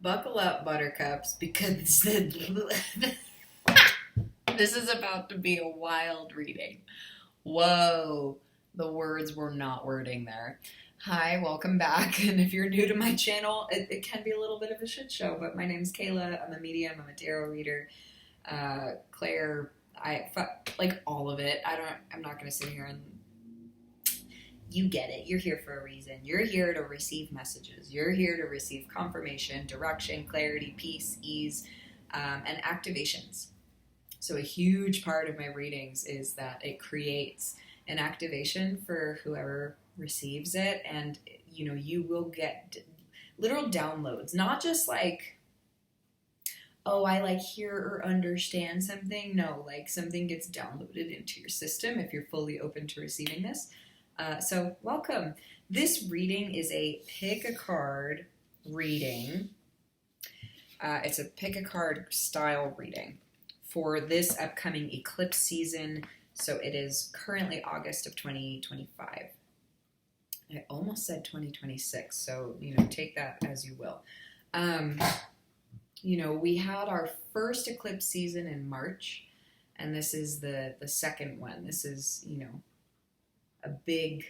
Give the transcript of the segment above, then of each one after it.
Buckle up, buttercups, because this is about to be a wild reading. Whoa, the words were not wording there. Hi, welcome back. And if you're new to my channel, it can be a little bit of a shit show, but my name's Kayla. I'm a medium, I'm a tarot reader. Claire, like all of it. I'm not going to sit here and you get it. You're here for a reason. You're here to receive messages. You're here to receive confirmation, direction, clarity, peace, ease, and activations. So a huge part of my readings is that it creates an activation for whoever receives it. And, you will get literal downloads, not just like, oh, I hear or understand something. No, something gets downloaded into your system if you're fully open to receiving this. So welcome. This reading is a pick a card reading. It's a pick a card style reading for this upcoming eclipse season. So it is currently August of 2025. I almost said 2026. So, take that as you will. We had our first eclipse season in March, and this is the second one. This is, a big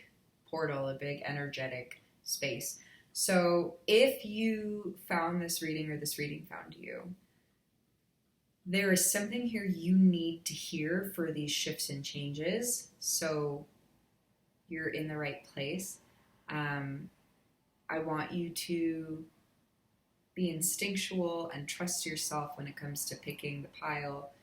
portal, a big energetic space. So if you found this reading or this reading found you, there is something here you need to hear for these shifts and changes. So you're in the right place. I want you to be instinctual and trust yourself when it comes to picking the pile.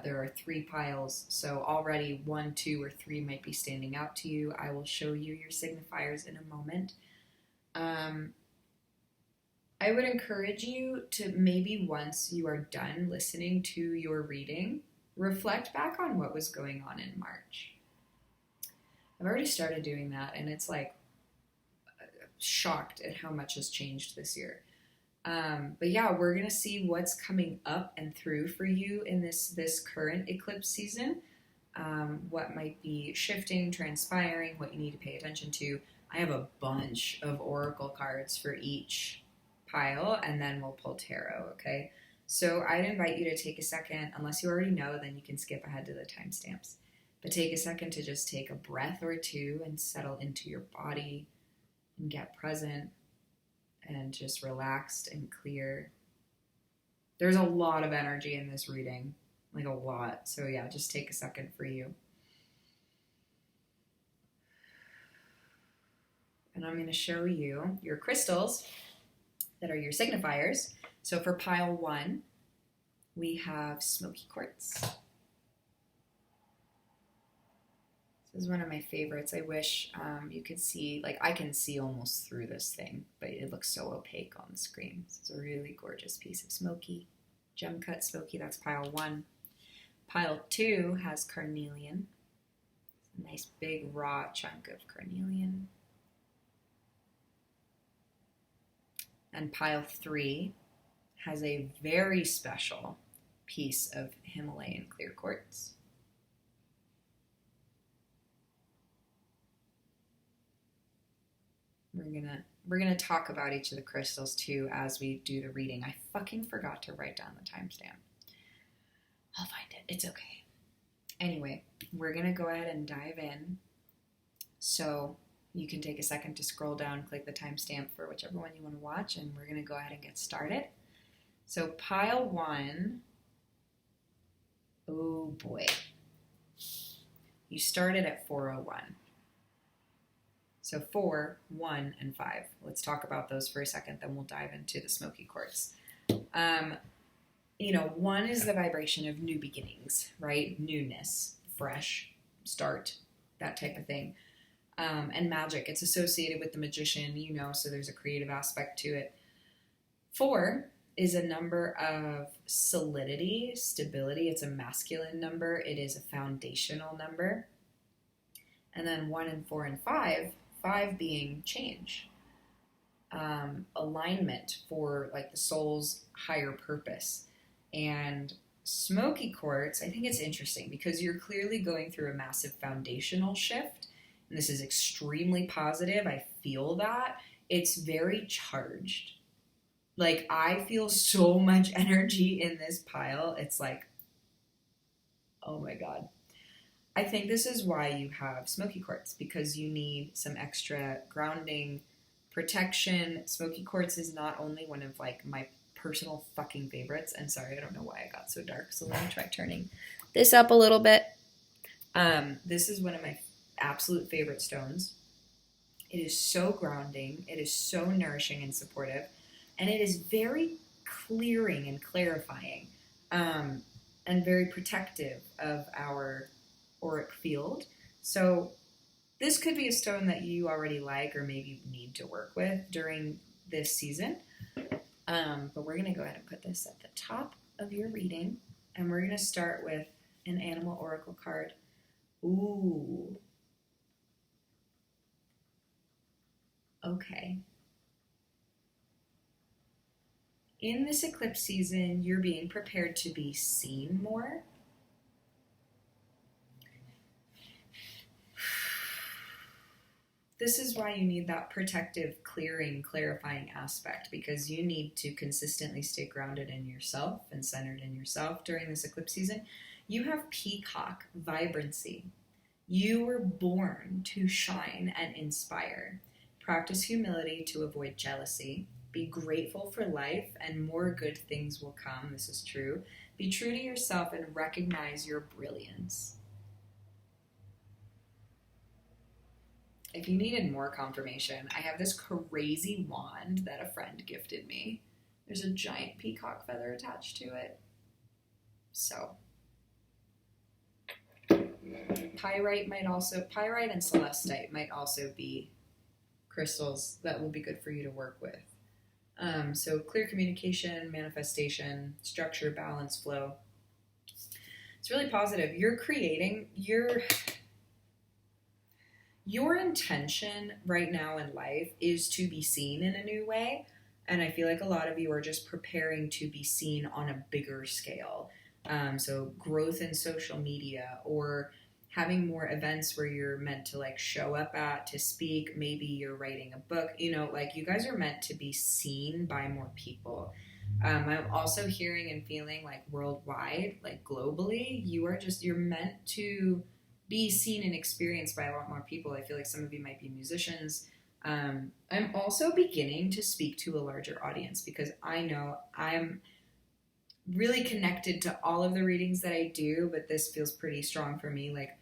There are 3 piles, so already 1, 2, or 3 might be standing out to you. I will show you your signifiers in a moment. I would encourage you to maybe once you are done listening to your reading, reflect back on what was going on in March. I've already started doing that, and it's shocked at how much has changed this year. But yeah, we're going to see what's coming up and through for you in this current eclipse season. What might be shifting, transpiring, what you need to pay attention to. I have a bunch of oracle cards for each pile, and then we'll pull tarot, okay? So I'd invite you to take a second. Unless you already know, then you can skip ahead to the timestamps. But take a second to just take a breath or two and settle into your body and get present and just relaxed and clear. There's a lot of energy in this reading, a lot. So yeah, just take a second for you. And I'm going to show you your crystals that are your signifiers. So for pile 1, we have smoky quartz. This is one of my favorites. I wish you could see, I can see almost through this thing, but it looks so opaque on the screen. This is a really gorgeous piece of smoky, gem cut smoky. That's pile 1. Pile 2 has carnelian. It's a nice big raw chunk of carnelian. And pile 3 has a very special piece of Himalayan clear quartz. We're gonna talk about each of the crystals too as we do the reading. I fucking forgot to write down the timestamp. I'll find it. It's okay. Anyway, we're gonna go ahead and dive in. So you can take a second to scroll down, click the timestamp for whichever one you want to watch, and we're gonna go ahead and get started. So pile 1. Oh boy. You started at 401. So 4, 1, and 5. Let's talk about those for a second, then we'll dive into the smoky quartz. 1 is the vibration of new beginnings, right? Newness, fresh, start, that type of thing. And magic, it's associated with the magician, so there's a creative aspect to it. 4 is a number of solidity, stability. It's a masculine number. It is a foundational number. And then 1 and 4 and 5 being change, alignment for the soul's higher purpose. And smoky quartz, I think it's interesting because you're clearly going through a massive foundational shift, and this is extremely positive. I feel that. It's very charged. Like, I feel so much energy in this pile. It's like, oh my God. I think this is why you have smoky quartz, because you need some extra grounding, protection. Smoky quartz is not only one of like my personal fucking favorites. And sorry, I don't know why I got so dark. So let me try turning this up a little bit. This is one of my absolute favorite stones. It is so grounding. It is so nourishing and supportive. And it is very clearing and clarifying, and very protective of our auric field. So this could be a stone that you already like or maybe need to work with during this season. But we're going to go ahead and put this at the top of your reading. And we're going to start with an animal oracle card. Ooh. Okay. In this eclipse season, you're being prepared to be seen more. This is why you need that protective, clearing, clarifying aspect, because you need to consistently stay grounded in yourself and centered in yourself during this eclipse season. You have peacock vibrancy. You were born to shine and inspire. Practice humility to avoid jealousy. Be grateful for life and more good things will come. This is true. Be true to yourself and recognize your brilliance. If you needed more confirmation, I have this crazy wand that a friend gifted me. There's a giant peacock feather attached to it. So, pyrite and celestite might also be crystals that will be good for you to work with. So clear communication, manifestation, structure, balance, flow. It's really positive. You're creating your intention right now in life is to be seen in a new way. And I feel like a lot of you are just preparing to be seen on a bigger scale. So growth in social media, or having more events where you're meant to like show up at, to speak. Maybe you're writing a book, like you guys are meant to be seen by more people. I'm also hearing and feeling like worldwide, like globally, you're meant to be seen and experienced by a lot more people. I feel like some of you might be musicians. I'm also beginning to speak to a larger audience, because I know I'm really connected to all of the readings that I do, but this feels pretty strong for me. Like,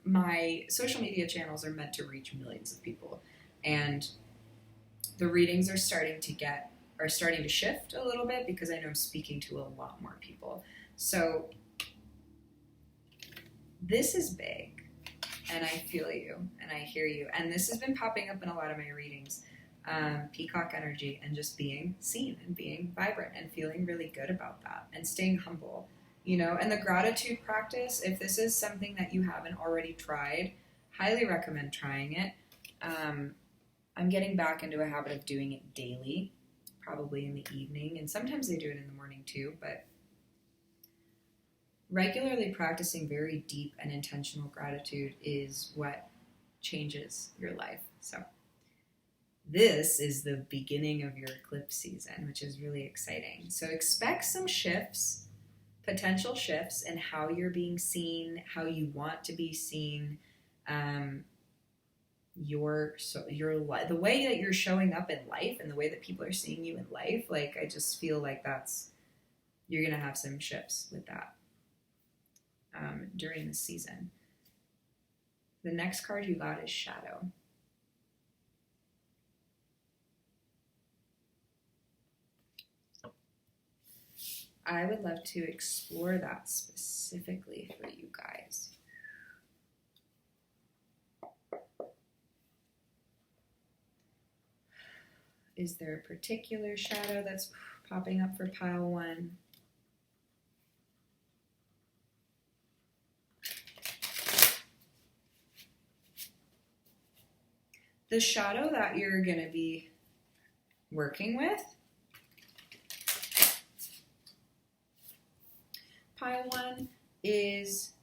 my social media channels are meant to reach millions of people, and the readings are starting to shift a little bit, because I know I'm speaking to a lot more people. So this is big, and I feel you and I hear you, and this has been popping up in a lot of my readings. Peacock energy, and just being seen and being vibrant and feeling really good about that and staying humble, and the gratitude practice. If this is something that you haven't already tried, highly recommend trying it. I'm getting back into a habit of doing it daily, probably in the evening, and sometimes I do it in the morning too, but regularly practicing very deep and intentional gratitude is what changes your life. So this is the beginning of your eclipse season, which is really exciting. So expect some shifts, potential shifts in how you're being seen, how you want to be seen, the way that you're showing up in life and the way that people are seeing you in life. Like, I just feel like you're going to have some shifts with that during this season. The next card you got is Shadow. I would love to explore that specifically for you guys. Is there a particular shadow that's popping up for pile one? The shadow that you're going to be working with, pile one, is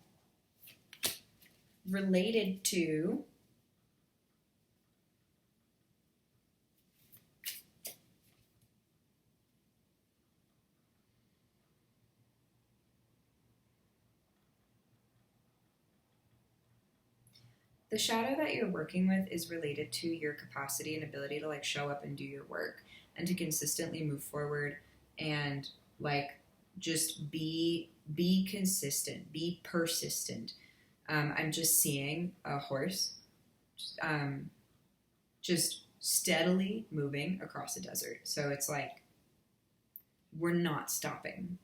related to The shadow that you're working with is related to your capacity and ability to like show up and do your work and to consistently move forward and like just be consistent, be persistent. I'm just seeing a horse just steadily moving across a desert. So it's like we're not stopping.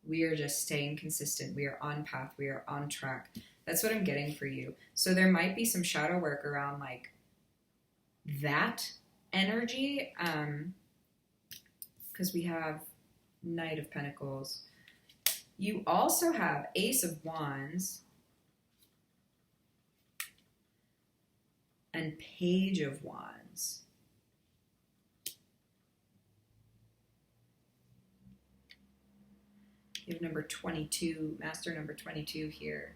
We are just staying consistent. We are on path. We are on track. That's what I'm getting for you. So there might be some shadow work around like that energy, because we have Knight of Pentacles. You also have Ace of Wands and Page of Wands. You have number 22, Master number 22 here.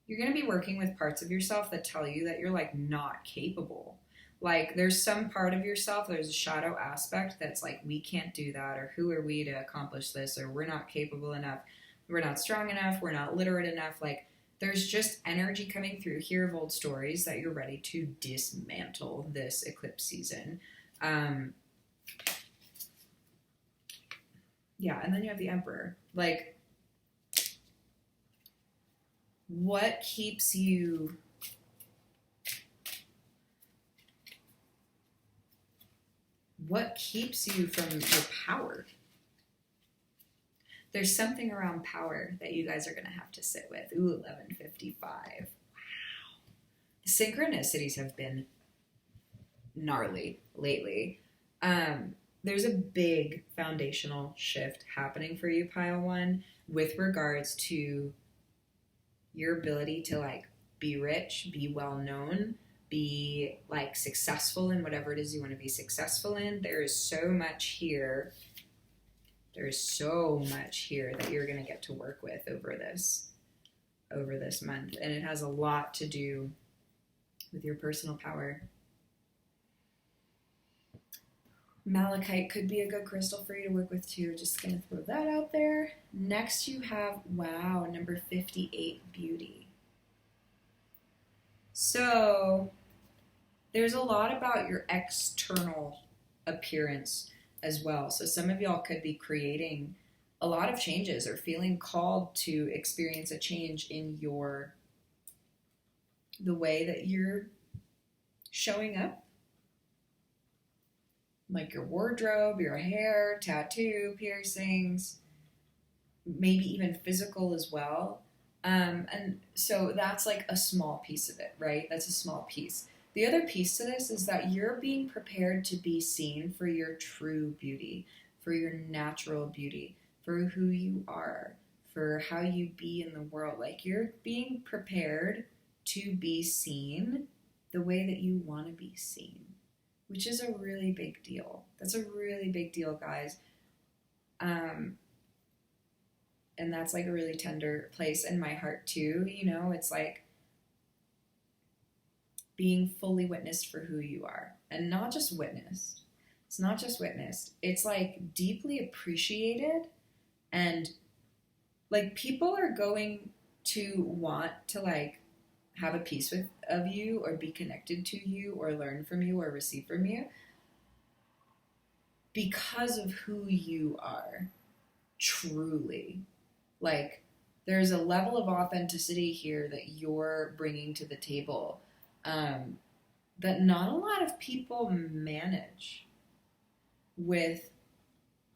You're going to be working with parts of yourself that tell you that you're like not capable. Like there's some part of yourself, there's a shadow aspect that's like, we can't do that, or who are we to accomplish this, or we're not capable enough, we're not strong enough, we're not literate enough. Like there's just energy coming through here of old stories that you're ready to dismantle this eclipse season. Yeah, and then you have the Emperor. Like, what keeps you from your power? There's something around power that you guys are going to have to sit with. Ooh, 11:55. Wow. The synchronicities have been gnarly lately. There's a big foundational shift happening for you, Pile 1, with regards to your ability to like be rich, be well known, be like successful in whatever it is you want to be successful in. There is so much here. There's so much here that you're going to get to work with over this month. And it has a lot to do with your personal power. Malachite could be a good crystal for you to work with too. Just going to throw that out there. Next you have, wow, number 58, Beauty. So there's a lot about your external appearance as well. So some of y'all could be creating a lot of changes or feeling called to experience a change in the way that you're showing up. Like your wardrobe, your hair, tattoo, piercings, maybe even physical as well. And so that's like a small piece of it, right? That's a small piece. The other piece to this is that you're being prepared to be seen for your true beauty, for your natural beauty, for who you are, for how you be in the world. Like you're being prepared to be seen the way that you want to be seen, which is a really big deal. That's a really big deal, guys. And that's like a really tender place in my heart too. You know, it's like being fully witnessed for who you are, and not just witnessed. It's not just witnessed. It's like deeply appreciated, and like people are going to want to like have a piece of you, or be connected to you, or learn from you, or receive from you because of who you are truly. Like there's a level of authenticity here that you're bringing to the table that not a lot of people manage with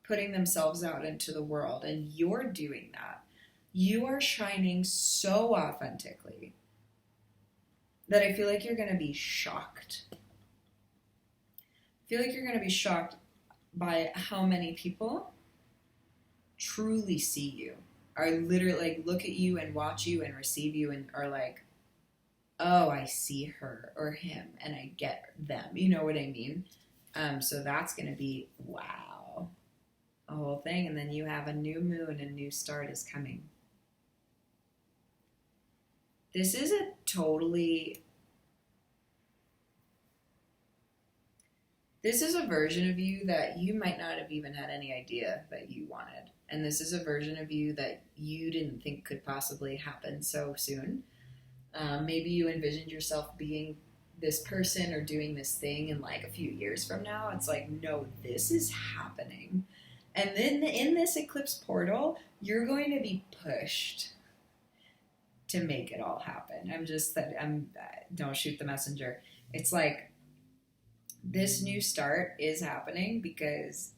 putting themselves out into the world, and you're doing that. You are shining so authentically that I feel like you're going to be shocked. I feel like you're going to be shocked by how many people truly see you, are literally like look at you and watch you and receive you and are like, oh, I see her or him and I get them. You know what I mean? So that's going to be, wow, a whole thing. And then you have a new moon, a new start is coming. This is a version of you that you might not have even had any idea that you wanted. And this is a version of you that you didn't think could possibly happen so soon. Maybe you envisioned yourself being this person or doing this thing, and like a few years from now, it's like, no, this is happening. And then in this eclipse portal, you're going to be pushed to make it all happen. Don't shoot the messenger. It's like this new start is happening because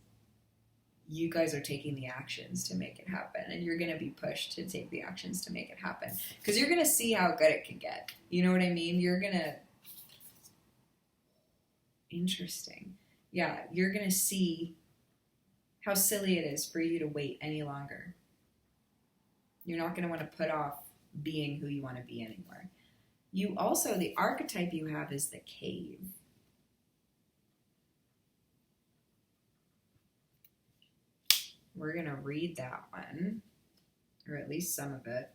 you guys are taking the actions to make it happen, and you're going to be pushed to take the actions to make it happen because you're going to see how good it can get. You know what I mean? You're going to... Interesting. Yeah, you're going to see how silly it is for you to wait any longer. You're not going to want to put off being who you want to be anymore. You also, the archetype you have is the cave. We're going to read that one, or at least some of it.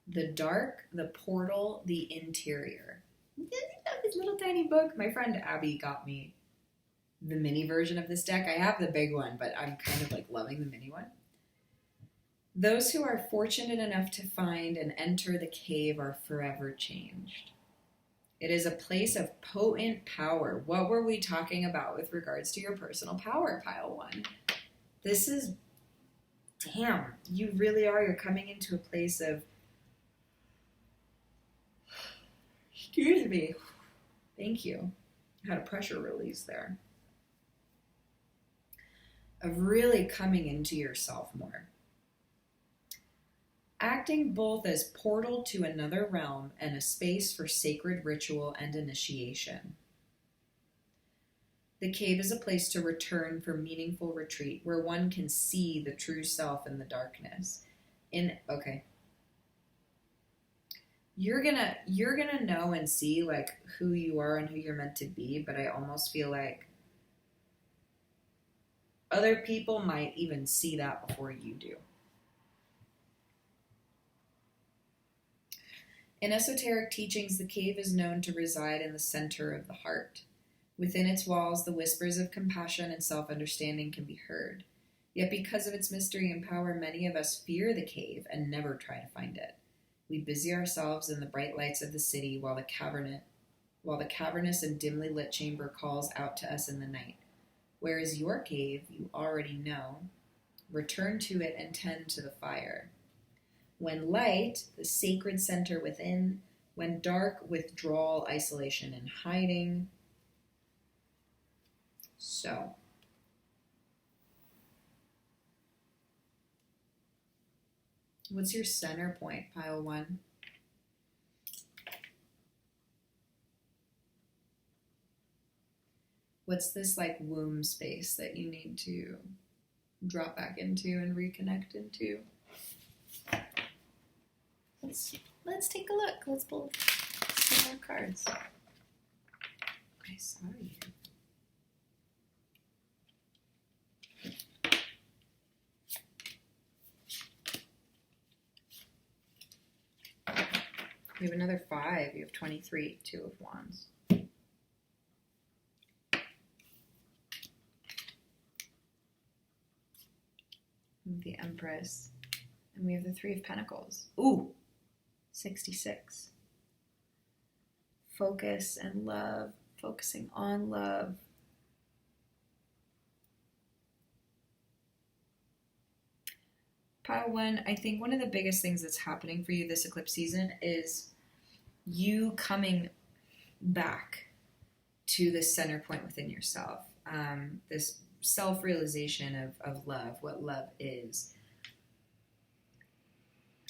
The dark, the portal, the interior. This little tiny book. My friend Abby got me the mini version of this deck. I have the big one, but I'm kind of like loving the mini one. Those who are fortunate enough to find and enter the cave are forever changed. It is a place of potent power. What were we talking about with regards to your personal power, pile one? This is, damn, you really are. You're coming into a place of, excuse me, thank you. I had a pressure release there. Of really coming into yourself more. Acting both as portal to another realm and a space for sacred ritual and initiation. The cave is a place to return for meaningful retreat where one can see the true self in the darkness. You're gonna know and see like who you are and who you're meant to be, but I almost feel like other people might even see that before you do. In esoteric teachings, the cave is known to reside in the center of the heart. Within its walls, the whispers of compassion and self-understanding can be heard. Yet because of its mystery and power, many of us fear the cave and never try to find it. We busy ourselves in the bright lights of the city while the cavernous and dimly lit chamber calls out to us in the night. Where is your cave? You already know. Return to it and tend to the fire. When light, the sacred center within. When dark, withdrawal, isolation, and hiding. So, what's your center point, pile one? What's this like womb space that you need to drop back into and reconnect into? Let's take a look. Let's pull some more cards. I saw you. You have another 5. You have 23. 2 of Wands. The Empress. And we have the 3 of Pentacles. Ooh! 66. Focus and love. Focusing on love. Pile one, I think one of the biggest things that's happening for you this eclipse season is you coming back to the center point within yourself. This self-realization of love, what love is.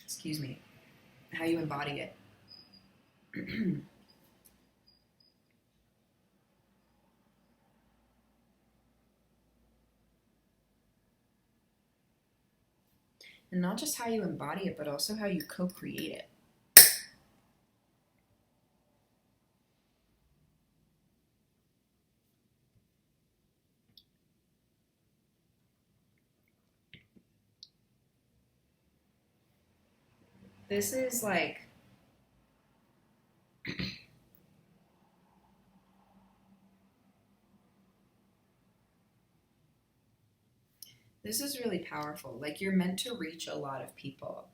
Excuse me. How you embody it. And not just how you embody it, but also how you co-create it. This is like This is really powerful. Like, you're meant to reach a lot of people,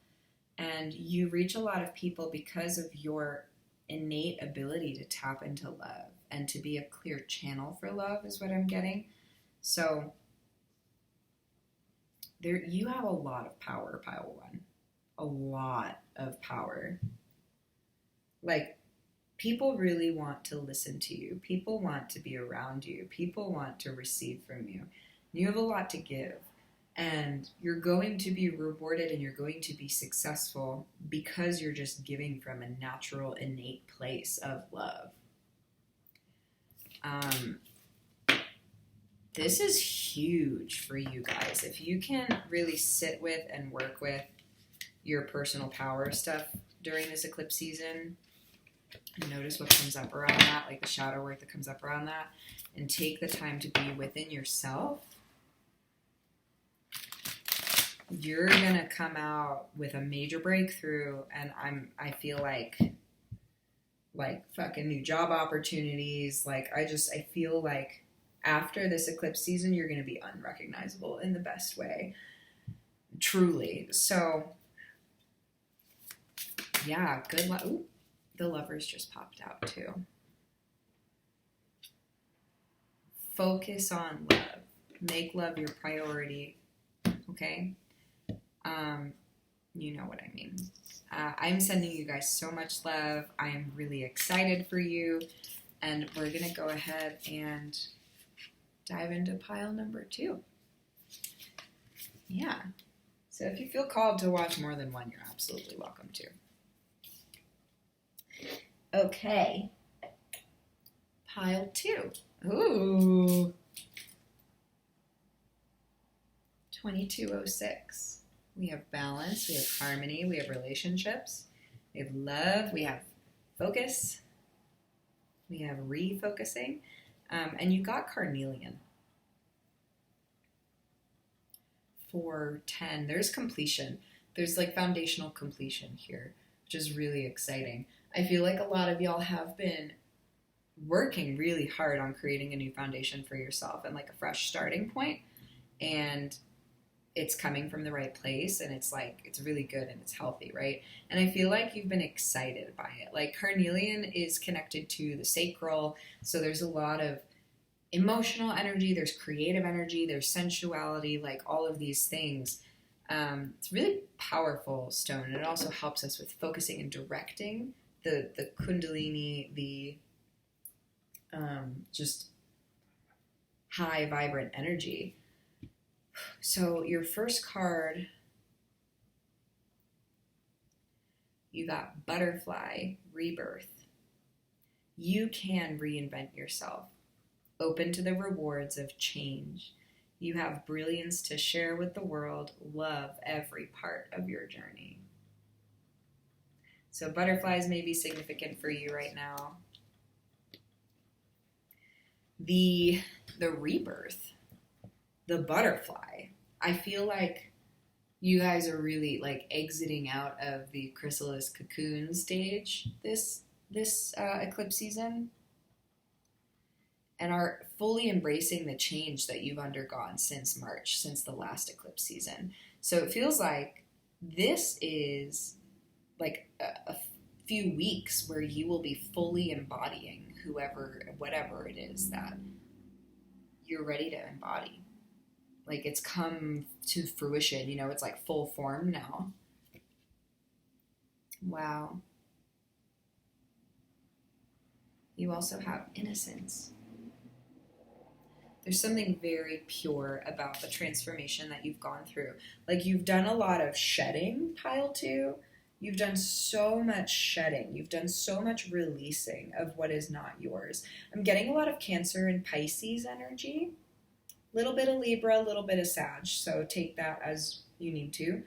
and you reach a lot of people because of your innate ability to tap into love and to be a clear channel for love, is what I'm getting. So there, you have a lot of power, pile one. A lot of power. Like, people really want to listen to you. People want to be around you. People want to receive from you. You have a lot to give. And you're going to be rewarded and you're going to be successful because you're just giving from a natural, innate place of love. This is huge for you guys. If you can really sit with and work with your personal power stuff during this eclipse season, and notice what comes up around that, like the shadow work that comes up around that, and take the time to be within yourself, you're gonna come out with a major breakthrough. And I feel like fucking new job opportunities. Like, I feel like after this eclipse season, you're gonna be unrecognizable in the best way, truly. So yeah, good luck. Ooh, the Lovers just popped out too. Focus on love. Make love your priority. Okay? You know what I mean. I'm sending you guys so much love. I'm really excited for you. And we're going to go ahead and dive into pile number 2. Yeah. So if you feel called to watch more than one, you're absolutely welcome to. Okay. Pile 2. Ooh. 2206. We have balance, we have harmony, we have relationships, we have love, we have focus, we have refocusing, and you got carnelian. For 10, there's completion. There's like foundational completion here, which is really exciting. I feel like a lot of y'all have been working really hard on creating a new foundation for yourself and like a fresh starting point, and it's coming from the right place, and it's like, it's really good and it's healthy, right? And I feel like you've been excited by it. Like, carnelian is connected to the sacral, so there's a lot of emotional energy, there's creative energy, there's sensuality, like all of these things. It's a really powerful stone, and it also helps us with focusing and directing the kundalini, the just high, vibrant energy. So your first card, you got butterfly, rebirth. You can reinvent yourself. Open to the rewards of change. You have brilliance to share with the world. Love every part of your journey. So butterflies may be significant for you right now. The rebirth, the butterfly. I feel like you guys are really like exiting out of the chrysalis cocoon stage this eclipse season, and are fully embracing the change that you've undergone since March, since the last eclipse season. So it feels like this is like a few weeks where you will be fully embodying whatever it is that you're ready to embody. Like, it's come to fruition, it's like full form now. Wow. You also have innocence. There's something very pure about the transformation that you've gone through. Like, you've done a lot of shedding, pile 2. You've done so much shedding. You've done so much releasing of what is not yours. I'm getting a lot of Cancer and Pisces energy. A little bit of Libra, a little bit of Sag. So take that as you need to.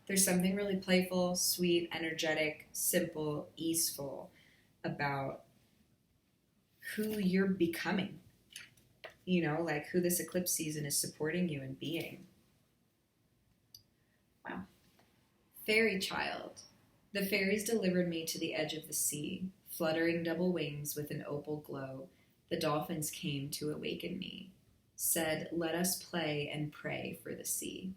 There's something really playful, sweet, energetic, simple, easeful about who you're becoming. Like who this eclipse season is supporting you in being. Wow. Fairy child. The fairies delivered me to the edge of the sea, fluttering double wings with an opal glow. The dolphins came to awaken me. said, "Let us play and pray for the sea.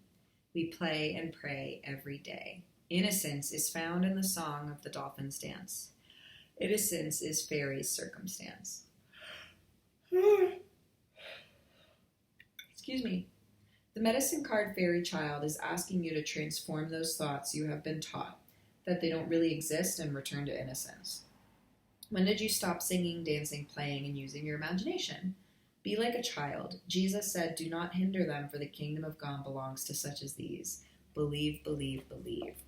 We play and pray every day. Innocence is found in the song of the dolphin's dance. Innocence is fairy's circumstance." Excuse me. The medicine card fairy child is asking you to transform those thoughts you have been taught that they don't really exist and return to innocence. When did you stop singing, dancing, playing, and using your imagination? Be like a child. Jesus said, "Do not hinder them, for the kingdom of God belongs to such as these. Believe, believe, believe."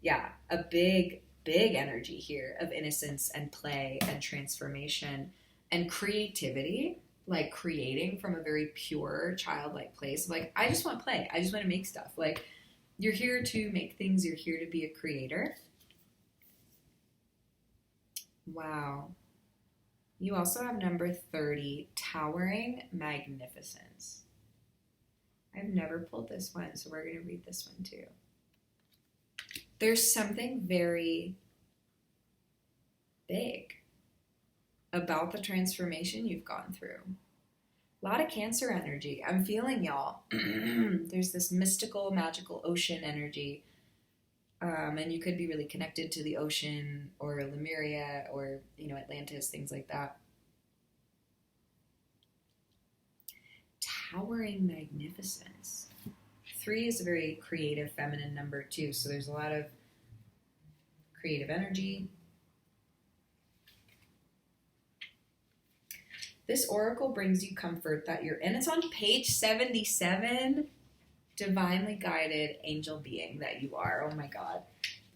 Yeah, a big, big energy here of innocence and play and transformation and creativity, like creating from a very pure, childlike place. Like, I just want to play. I just want to make stuff. Like, you're here to make things. You're here to be a creator. Wow. You also have number 30, Towering Magnificence. I've never pulled this one, so we're going to read this one too. There's something very big about the transformation you've gone through. A lot of Cancer energy. I'm feeling y'all. There's this mystical, magical ocean energy. And you could be really connected to the ocean or Lemuria or, Atlantis, things like that. Towering magnificence. 3 is a very creative, feminine number too. So there's a lot of creative energy. This oracle brings you comfort that you're in. It's on page 77. Divinely guided angel being that you are. Oh my God.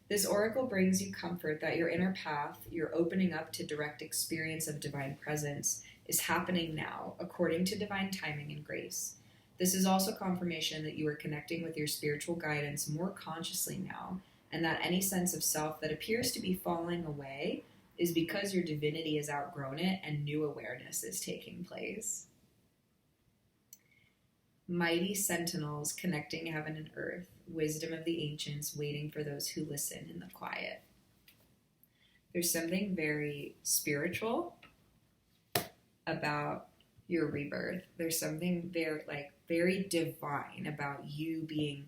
This oracle brings you comfort that your inner path, your opening up to direct experience of divine presence, is happening now according to divine timing and grace. This is also confirmation that you are connecting with your spiritual guidance more consciously now, and that any sense of self that appears to be falling away is because your divinity has outgrown it and new awareness is taking place. Mighty sentinels connecting heaven and earth, wisdom of the ancients waiting for those who listen in the quiet. There's something very spiritual about your rebirth. There's something very divine about you being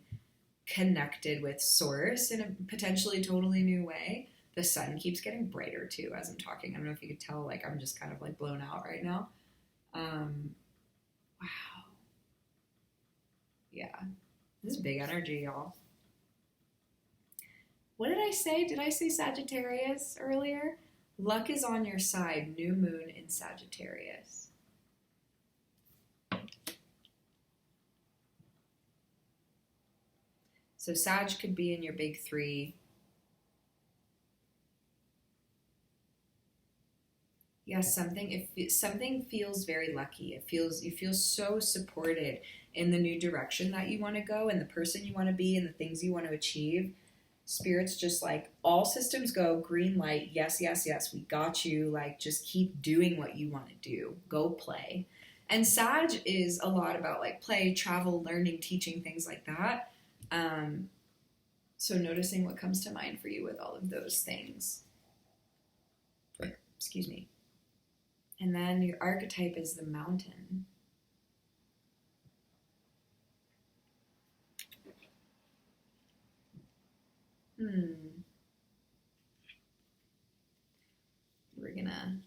connected with source in a potentially totally new way. The sun keeps getting brighter too as I'm talking. I don't know if you could tell, I'm just kind of blown out right now. Wow. Yeah. This is big energy, y'all. What did I say? Did I say Sagittarius earlier? Luck is on your side. New moon in Sagittarius. So Sag could be in your big 3. Yes, something feels very lucky. You feel so supported in the new direction that you want to go and the person you want to be and the things you want to achieve. Spirit's just all systems go, green light, yes, yes, yes, we got you. Just keep doing what you want to do. Go play. And Sag is a lot about play, travel, learning, teaching, things like that. So noticing what comes to mind for you with all of those things. Excuse me. And then your archetype is the mountain. We're gonna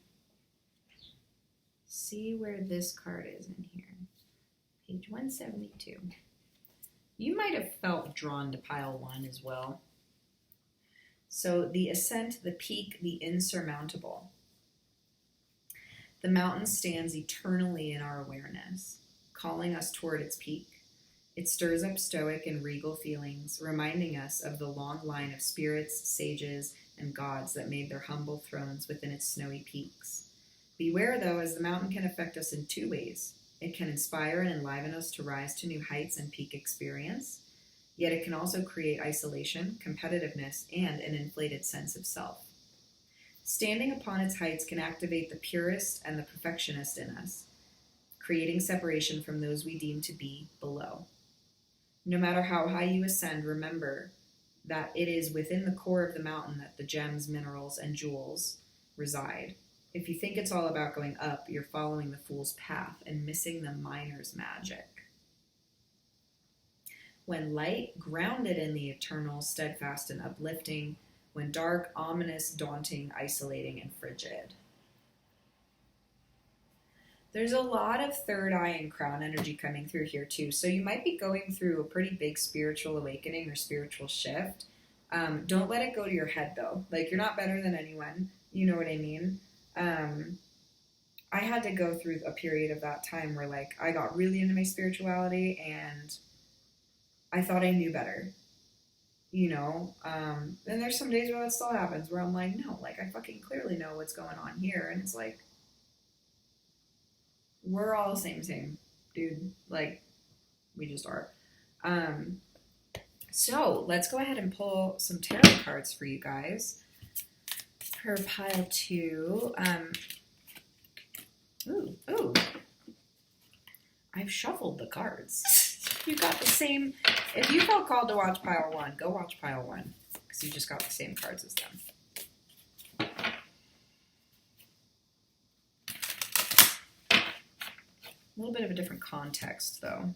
see where this card is in here. Page 172. You might have felt drawn to pile 1 as well. So the ascent, the peak, the insurmountable. The mountain stands eternally in our awareness, calling us toward its peak. It stirs up stoic and regal feelings, reminding us of the long line of spirits, sages, and gods that made their humble thrones within its snowy peaks. Beware, though, as the mountain can affect us in 2 ways. It can inspire and enliven us to rise to new heights and peak experience, yet it can also create isolation, competitiveness, and an inflated sense of self. Standing upon its heights can activate the purist and the perfectionist in us, creating separation from those we deem to be below. No matter how high you ascend, remember that it is within the core of the mountain that the gems, minerals, and jewels reside. If you think it's all about going up, you're following the fool's path and missing the miner's magic. When light, grounded in the eternal, steadfast and uplifting. When dark, ominous, daunting, isolating, and frigid. There's a lot of third eye and crown energy coming through here too. So you might be going through a pretty big spiritual awakening or spiritual shift. Don't let it go to your head though. Like, you're not better than anyone. You know what I mean? I had to go through a period of that time where, like, I got really into my spirituality and I thought I knew better. You know, and there's some days where that still happens where I'm like, no, like, I fucking clearly know what's going on here. And it's like, we're all the same, dude. Like, we just are. So let's go ahead and pull some tarot cards for you guys for pile 2. Ooh. I've shuffled the cards. You got the same. If you felt called to watch pile 1, go watch pile 1 because you just got the same cards as them. A little bit of a different context, though.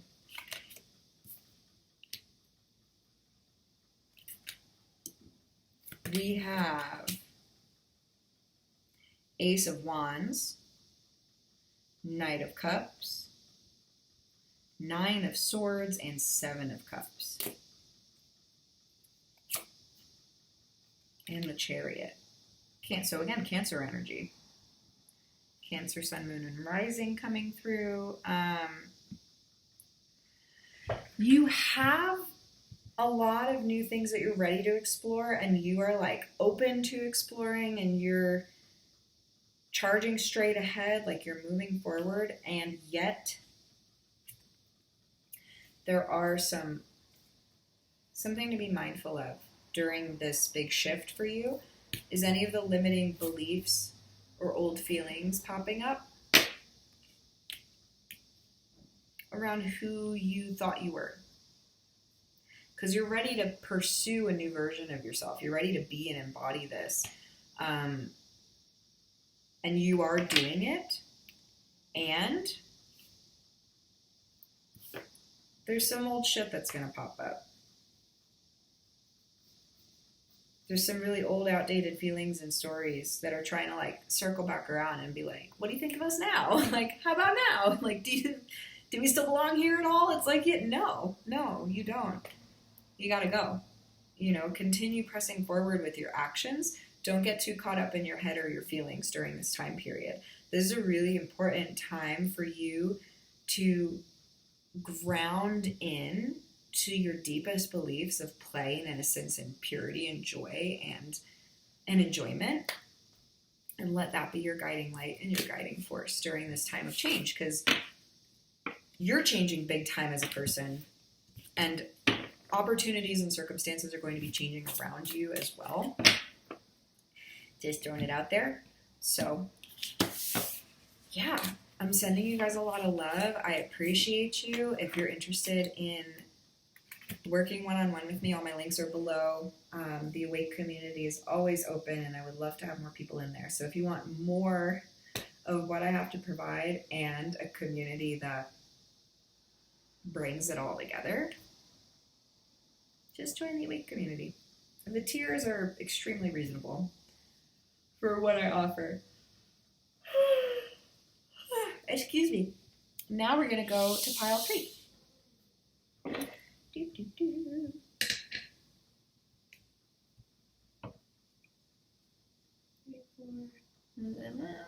We have Ace of Wands, Knight of Cups, 9 of Swords, and 7 of Cups. And the Chariot. So again, Cancer energy. Cancer, Sun, Moon, and Rising coming through. You have a lot of new things that you're ready to explore, and you are like open to exploring, and you're charging straight ahead, like you're moving forward, and yet there are something to be mindful of during this big shift for you. Is any of the limiting beliefs or old feelings popping up around who you thought you were? Because you're ready to pursue a new version of yourself. You're ready to be and embody this. And you are doing it. And there's some old shit that's going to pop up. There's some really old, outdated feelings and stories that are trying to, like, circle back around and be like, what do you think of us now? Like, how about now? Like, do we still belong here at all? It's like, no, you don't. You got to go. You know, continue pressing forward with your actions. Don't get too caught up in your head or your feelings during this time period. This is a really important time for you to ground in to your deepest beliefs of play and innocence and purity and joy and enjoyment, and let that be your guiding light and your guiding force during this time of change, because you're changing big time as a person, and opportunities and circumstances are going to be changing around you as well. Just throwing it out there. So yeah, I'm sending you guys a lot of love. I appreciate you. If you're interested in working one-on-one with me, all my links are below. The Awake community is always open, and I would love to have more people in there. So if you want more of what I have to provide and a community that brings it all together, just join the Awake community. And the tiers are extremely reasonable for what I offer. Excuse me. Now we're going to go to pile 3.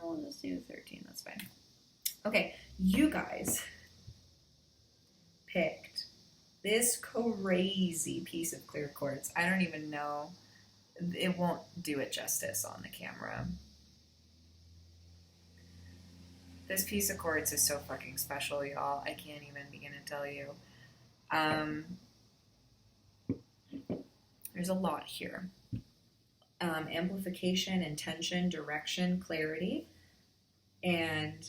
We'll just do 13. That's fine. Okay, you guys picked this crazy piece of clear quartz. I don't even know. It won't do it justice on the camera. This piece of quartz is so fucking special, y'all. I can't even begin to tell you. There's a lot here. Amplification, intention, direction, clarity, and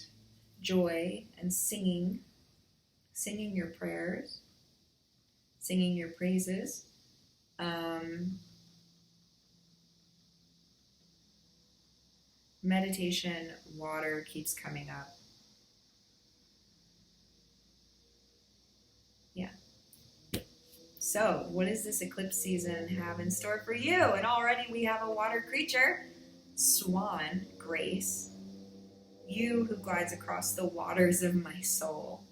joy, and singing your prayers, singing your praises. meditation, water keeps coming up. Yeah. So, what does this eclipse season have in store for you? And already we have a water creature, Swan, Grace. You who glides across the waters of my soul.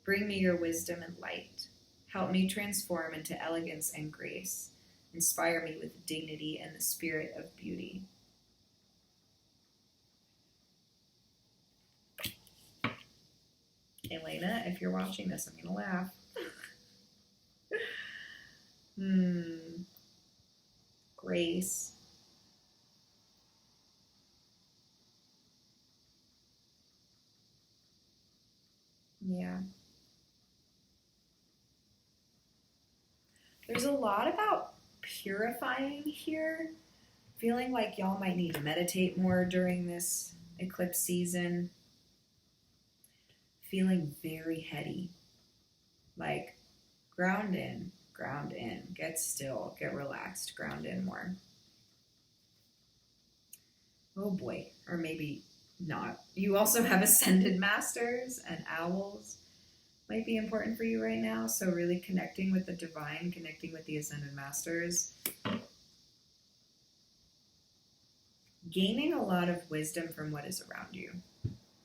Bring me your wisdom and light. Help me transform into elegance and grace. Inspire me with dignity and the spirit of beauty. Elena, if you're watching this, I'm going to laugh. Grace. Yeah. There's a lot about purifying here. Feeling like y'all might need to meditate more during this eclipse season. Feeling very heady. Like, ground in, get still, get relaxed, ground in more. Oh boy, or maybe not. You also have ascended masters and owls. Might be important for you right now, so really connecting with the divine, connecting with the ascended masters. Gaining a lot of wisdom from what is around you.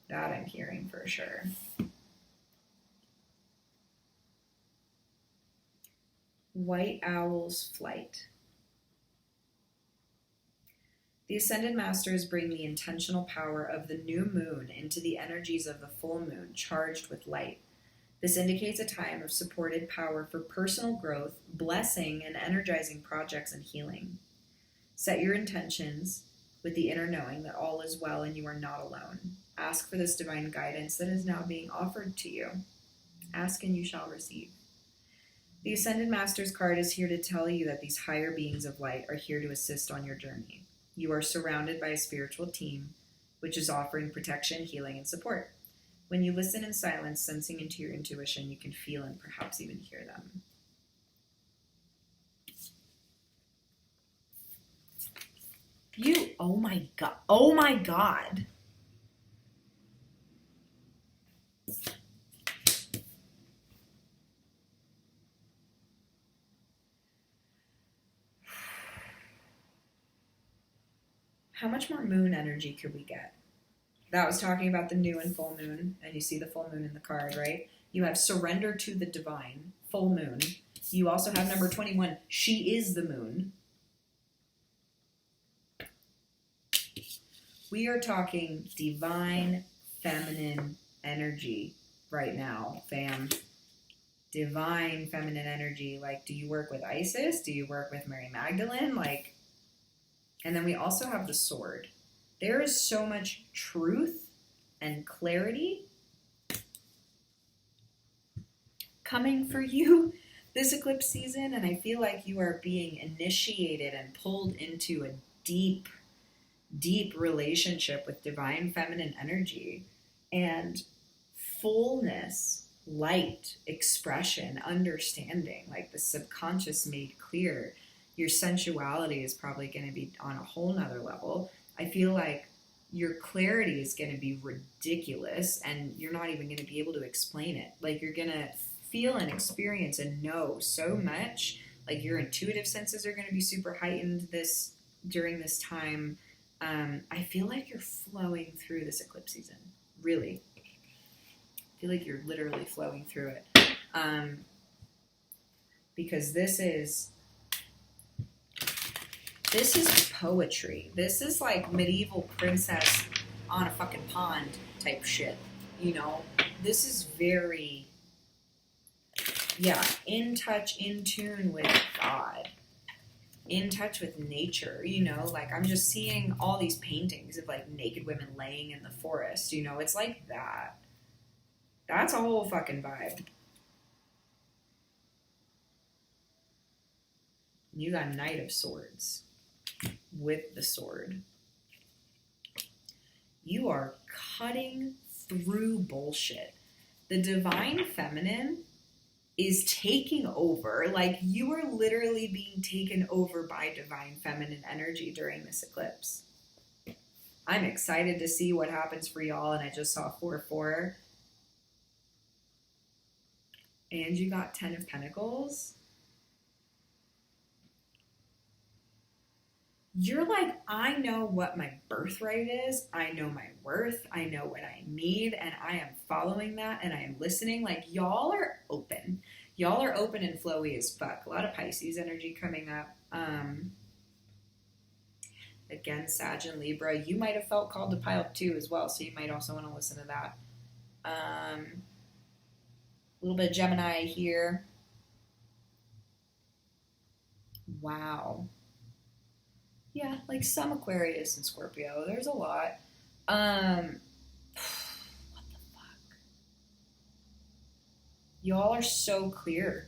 That I'm hearing for sure. White Owl's Flight. The Ascended Masters bring the intentional power of the new moon into the energies of the full moon, charged with light. This indicates a time of supported power for personal growth, blessing, and energizing projects and healing. Set your intentions with the inner knowing that all is well and you are not alone. Ask for this divine guidance that is now being offered to you. Ask and you shall receive. The Ascended Masters card is here to tell you that these higher beings of light are here to assist on your journey. You are surrounded by a spiritual team, which is offering protection, healing, and support. When you listen in silence, sensing into your intuition, you can feel and perhaps even hear them. Oh my God. How much more moon energy could we get? That was talking about the new and full moon, and you see the full moon in the card, right? You have surrender to the divine, full moon. You also have number 21, she is the moon. We are talking divine feminine energy right now, fam. Divine feminine energy. Like, do you work with Isis? Do you work with Mary Magdalene? Like, and then we also have the sword. There is so much truth and clarity coming for you this eclipse season, and I feel like you are being initiated and pulled into a deep, deep relationship with divine feminine energy and fullness, light, expression, understanding, like the subconscious made clear. Your sensuality is probably going to be on a whole nother level. I feel like your clarity is going to be ridiculous and you're not even going to be able to explain it. Like, you're going to feel and experience and know so much. Like, your intuitive senses are going to be super heightened during this time. I feel like you're flowing through this eclipse season. Really. I feel like you're literally flowing through it. Because this is poetry. This is like medieval princess on a fucking pond type shit. You know? This is very, in touch, in tune with God. In touch with nature, you know? Like, I'm just seeing all these paintings of, like, naked women laying in the forest, you know? It's like that. That's a whole fucking vibe. You got Knight of Swords with the sword. You are cutting through bullshit. The divine feminine is taking over. Like, you are literally being taken over by divine feminine energy during this eclipse. I'm excited to see what happens for y'all. And I just saw 4-4. And you got 10 of Pentacles. You're like, I know what my birthright is. I know my worth. I know what I need. And I am following that. And I am listening. Like, y'all are open. Y'all are open and flowy as fuck. A lot of Pisces energy coming up. Again, Sag and Libra. You might have felt called to pile 2 as well. So you might also want to listen to that. A little bit of Gemini here. Wow. Yeah, like some Aquarius and Scorpio. There's a lot. What the fuck? Y'all are so clear.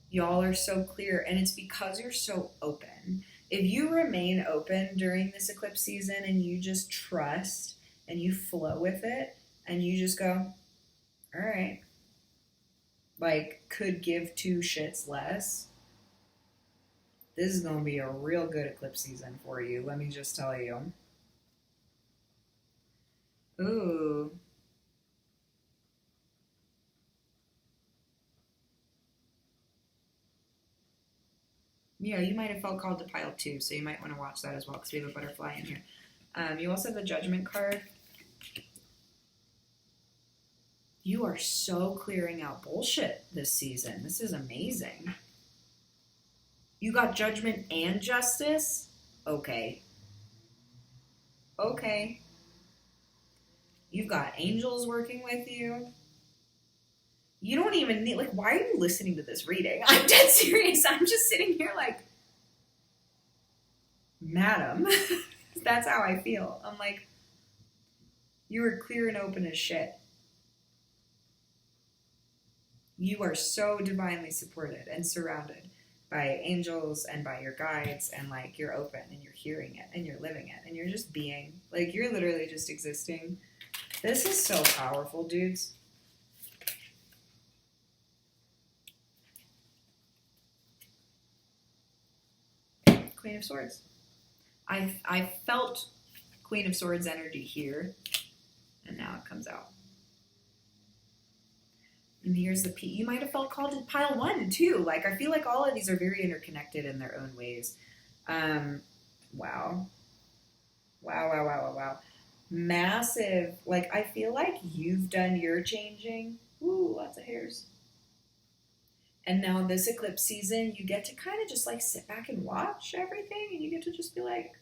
Y'all are so clear. And it's because you're so open. If you remain open during this eclipse season and you just trust and you flow with it and you just go, all right, like, could give 2 shits less. This is going to be a real good eclipse season for you. Let me just tell you. Ooh. Yeah, you might have felt called to pile 2, so you might want to watch that as well because we have a butterfly in here. You also have the Judgment card. You are so clearing out bullshit this season. This is amazing. You got Judgment and Justice? Okay. Okay. You've got angels working with you. You don't even need, like, why are you listening to this reading? I'm dead serious. I'm just sitting here like, madam. That's how I feel. I'm like, you were clear and open as shit. You are so divinely supported and surrounded by angels and by your guides, and like, you're open and you're hearing it and you're living it and you're just being, like, you're literally just existing. This is so powerful, dudes. Queen of Swords. I felt Queen of Swords energy here, and now it comes out. And here's the P. You might have felt called to pile 1 too. Like, I feel like all of these are very interconnected in their own ways. Wow. Wow. Massive. Like, I feel like you've done your changing. Ooh, lots of hairs. And now this eclipse season, you get to kind of just like sit back and watch everything, and you get to just be like,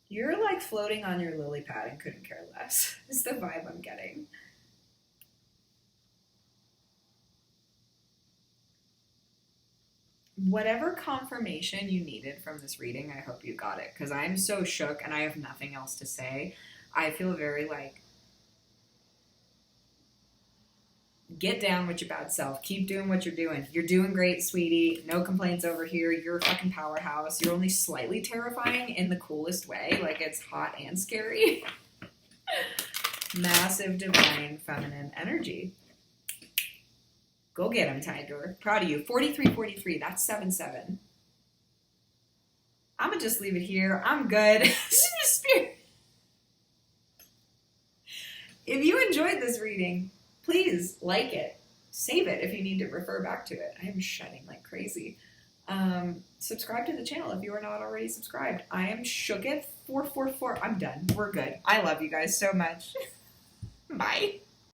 you're like floating on your lily pad and couldn't care less. Is the vibe I'm getting. Whatever confirmation you needed from this reading, I hope you got it, because I'm so shook and I have nothing else to say. I feel very like, get down with your bad self. Keep doing what you're doing. You're doing great, sweetie. No complaints over here. You're a fucking powerhouse. You're only slightly terrifying in the coolest way. Like, it's hot and scary. Massive divine feminine energy. Go get him, Tiger. Proud of you. 43-43. That's 7-7. I'm going to just leave it here. I'm good. If you enjoyed this reading, please like it. Save it if you need to refer back to it. I am shedding like crazy. Subscribe to the channel if you are not already subscribed. I am shooketh 444. I'm done. We're good. I love you guys so much. Bye.